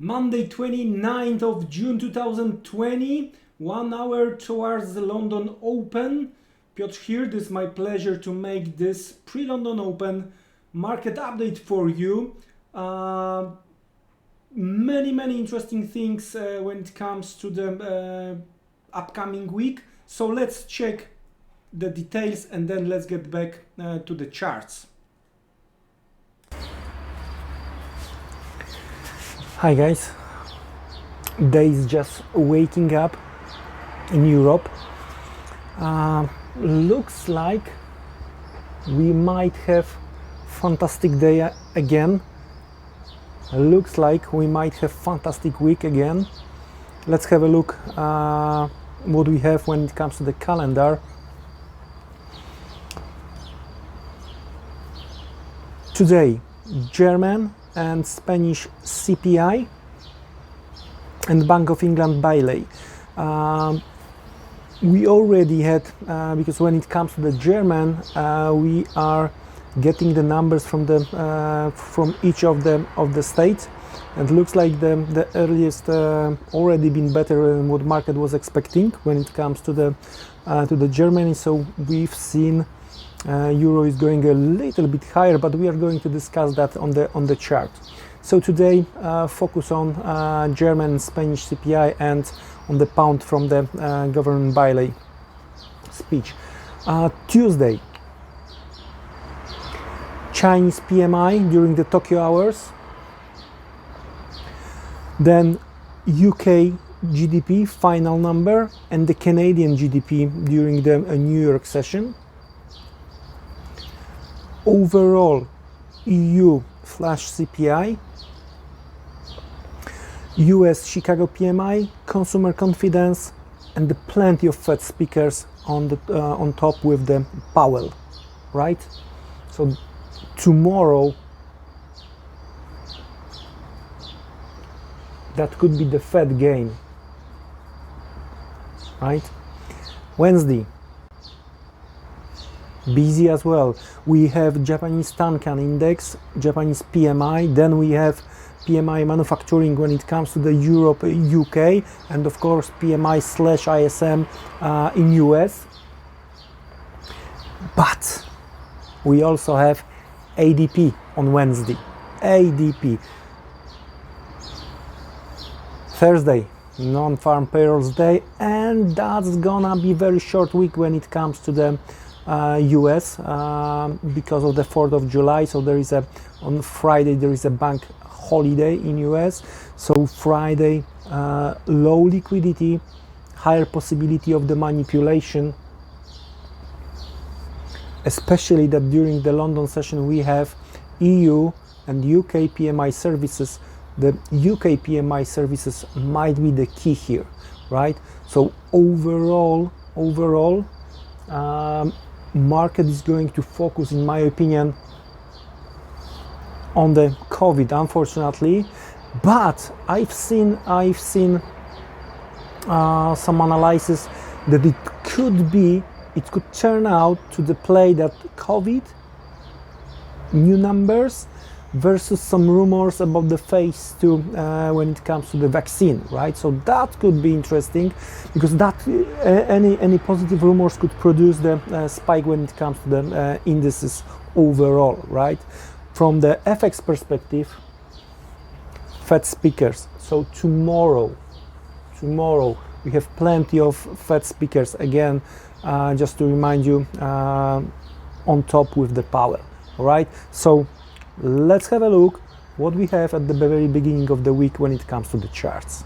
Monday 29th of June 2020, 1 hour towards the London Open. Piotr here, this is my pleasure to make this pre-London Open market update for you. Many interesting things when it comes to the upcoming week. So let's check the details and then let's get back to the charts. Hi guys, day is just waking up in Europe. Looks like we might have fantastic day again. Looks like we might have fantastic week again. Let's have a look what we have when it comes to the calendar. Today, German and Spanish CPI and Bank of England Bailey. We already had, because when it comes to the German, we are getting the numbers from the from each of the states, and looks like the earliest already been better than what market was expecting when it comes to the Germany. So we've seen euro is going a little bit higher, but we are going to discuss that on the chart. So today focus on German and Spanish CPI and on the pound from the government Bailey speech. Tuesday, Chinese PMI during the Tokyo hours, then UK GDP final number and the Canadian GDP during the New York session. Overall EU flash CPI, US Chicago PMI, consumer confidence, and plenty of Fed speakers on top with the Powell, right? So tomorrow that could be the Fed game, right? Wednesday, busy as well. We have Japanese Tankan Index, Japanese PMI, then we have PMI manufacturing when it comes to the Europe, UK, and of course PMI/ISM in US. But we also have ADP on Wednesday. ADP. Thursday, non-farm payrolls day, and that's gonna be very short week when it comes to the US because of the 4th of July. So there is on Friday there is a bank holiday in US. So Friday, low liquidity, higher possibility of the manipulation, especially that during the London session we have EU and UK PMI services. The UK PMI services might be the key here, right? So overall, market is going to focus, in my opinion, on the COVID, unfortunately. But I've seen some analysis that it could turn out to the play that COVID, new numbers versus some rumors about the phase 2 when it comes to the vaccine, right? So that could be interesting, because that any positive rumors could produce the spike when it comes to the indices overall, right? From the FX perspective, Fed speakers. So tomorrow we have plenty of Fed speakers again, just to remind you, on top with the Powell, all right? So let's have a look what we have at the very beginning of the week when it comes to the charts.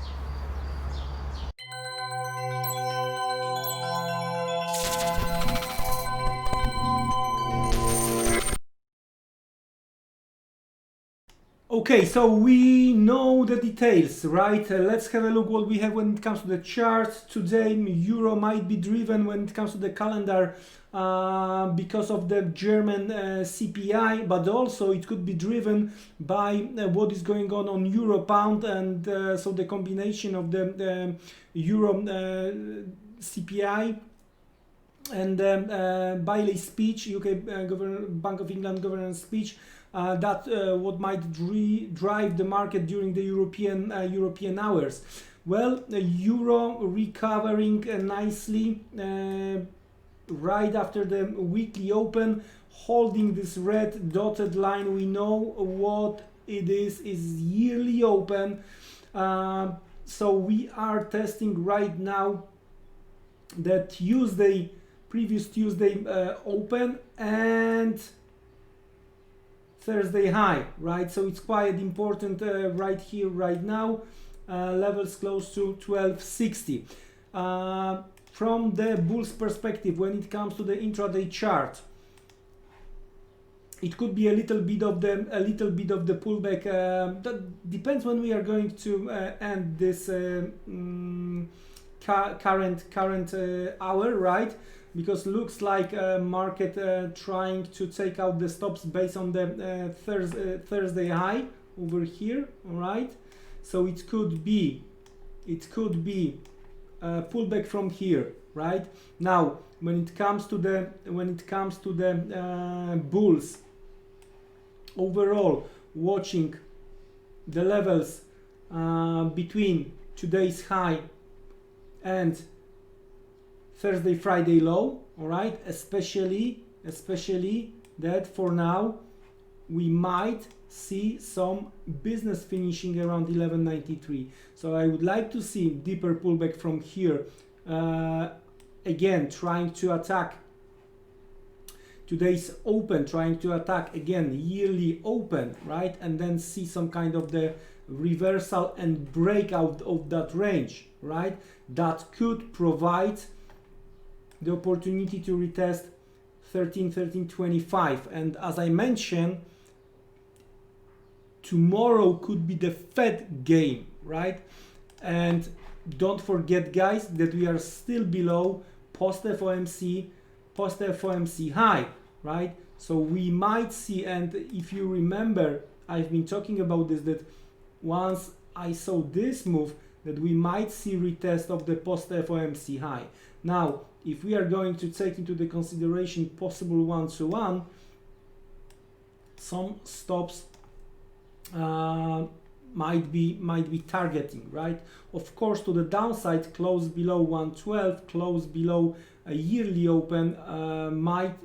Okay, so we know the details, right? Let's have a look what we have when it comes to the charts. Today, euro might be driven when it comes to the calendar because of the German CPI, but also it could be driven by what is going on euro pound, and so the combination of the euro CPI and Bailey speech, UK Bank of England governance speech, what might drive the market during the European hours. Well, euro recovering nicely right after the weekly open, holding this red dotted line. We know what it is yearly open. So we are testing right now the previous Tuesday open and Thursday high, right? So it's quite important right here, right now. Levels close to 1260. From the bulls perspective, when it comes to the intraday chart, it could be a little bit of the pullback. That depends when we are going to end this current hour, right? Because looks like market trying to take out the stops based on the Thursday high over here, all right? So it could be pullback from here, right? Now, when it comes to the bulls, overall, watching the levels between today's high and Thursday, Friday low, all right? Especially that for now we might see some business finishing around 1193. So I would like to see deeper pullback from here. Again, trying to attack today's open, trying to attack again yearly open, right? And then see some kind of the reversal and breakout of that range, right? That could provide the opportunity to retest 1325. And as I mentioned, tomorrow could be the Fed game, right? And don't forget, guys, that we are still below post FOMC high, right? So we might see, and if you remember, I've been talking about this, that once I saw this move, that we might see retest of the post FOMC high. Now, if we are going to take into the consideration possible 1-to-1, some stops might be targeting, right? Of course, to the downside, close below 112, close below a yearly open, might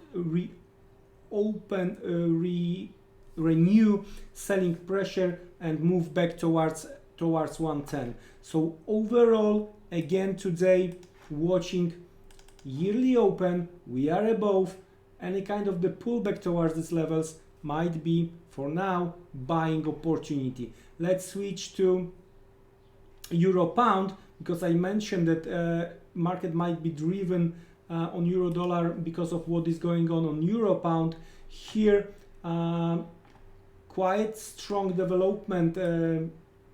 renew selling pressure and move back towards 110. So overall, again today, watching yearly open, we are above. Any kind of the pullback towards these levels might be, for now, buying opportunity. Let's switch to euro pound, because I mentioned that market might be driven on euro dollar because of what is going on euro pound. Here, quite strong development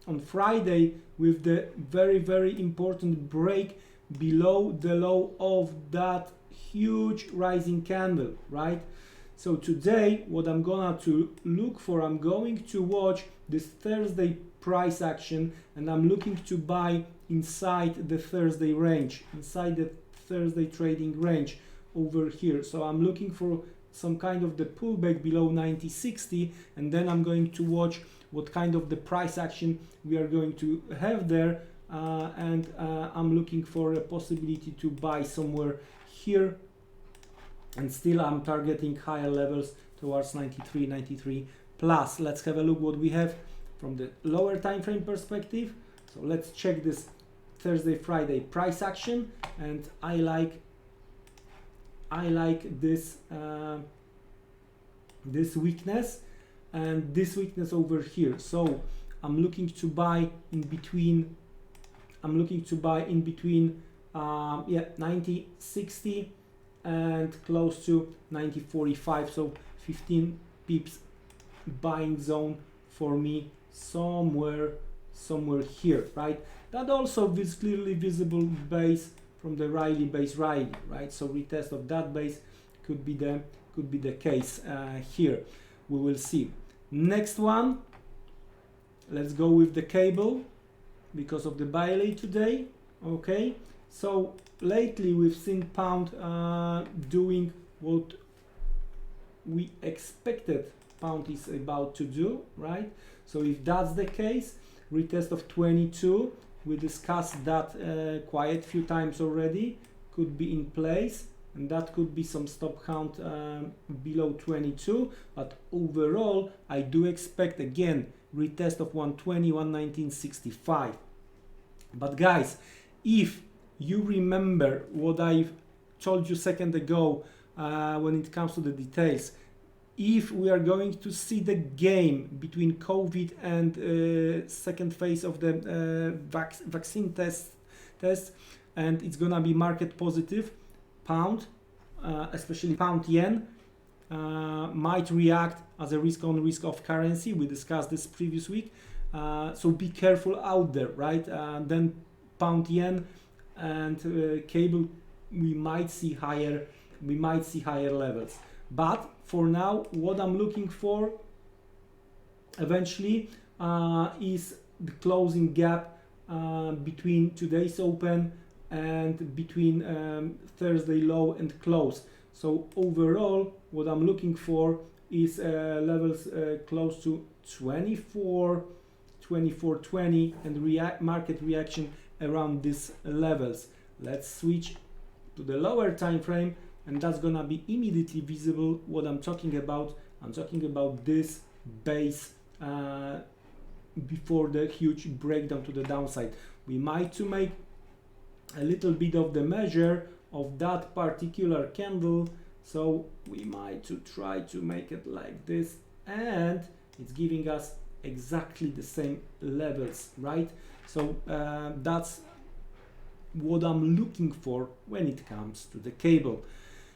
on Friday with the very important break below the low of that huge rising candle, right? So today, what I'm gonna to look for, I'm going to watch this Thursday price action, and I'm looking to buy inside the Thursday range, inside the Thursday trading range over here. So I'm looking for some kind of the pullback below 90.60, and then I'm going to watch what kind of the price action we are going to have there, and I'm looking for a possibility to buy somewhere here, and still I'm targeting higher levels towards 93 plus. Let's have a look what we have from the lower time frame perspective. So let's check this Thursday Friday price action, and I like this this weakness and this weakness over here. So I'm looking to buy in between. I'm looking to buy in between 90.60 and close to 90.45. So 15 pips buying zone for me somewhere here, right? That also is clearly visible base from the Riley base rally, right? So retest of that base could be the case here. We will see. Next one, let's go with the cable because of the Bailey today. Okay, so lately we've seen pound doing what we expected pound is about to do, right? So if that's the case, retest of 22, we discussed that quite a few times already, could be in place, and that could be some stop count below 22, but overall I do expect again retest of 120, 119.65. But guys, if you remember what I told you a second ago when it comes to the details, if we are going to see the game between COVID and second phase of the vaccine test, and it's gonna be market positive, pound, especially pound yen, might react as a risk on risk off currency. We discussed this previous week, so be careful out there, right? Then pound yen and cable, we might see higher levels. But for now, what I'm looking for eventually is the closing gap between today's open and between Thursday low and close. So overall, what I'm looking for is levels close to 24.20 and market reaction around these levels. Let's switch to the lower time frame, and that's gonna be immediately visible what I'm talking about. I'm talking about this base before the huge breakdown to the downside. We might to make a little bit of the measure of that particular candle, so we might to try to make it like this, and it's giving us exactly the same levels, right? So that's what I'm looking for when it comes to the cable.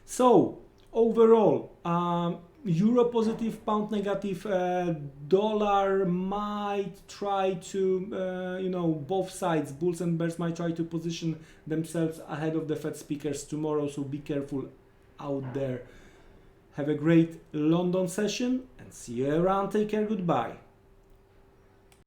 So overall, euro positive, pound negative, dollar might try to, both sides, bulls and bears, might try to position themselves ahead of the Fed speakers tomorrow, so be careful out there. Have a great London session and see you around. Take care, goodbye.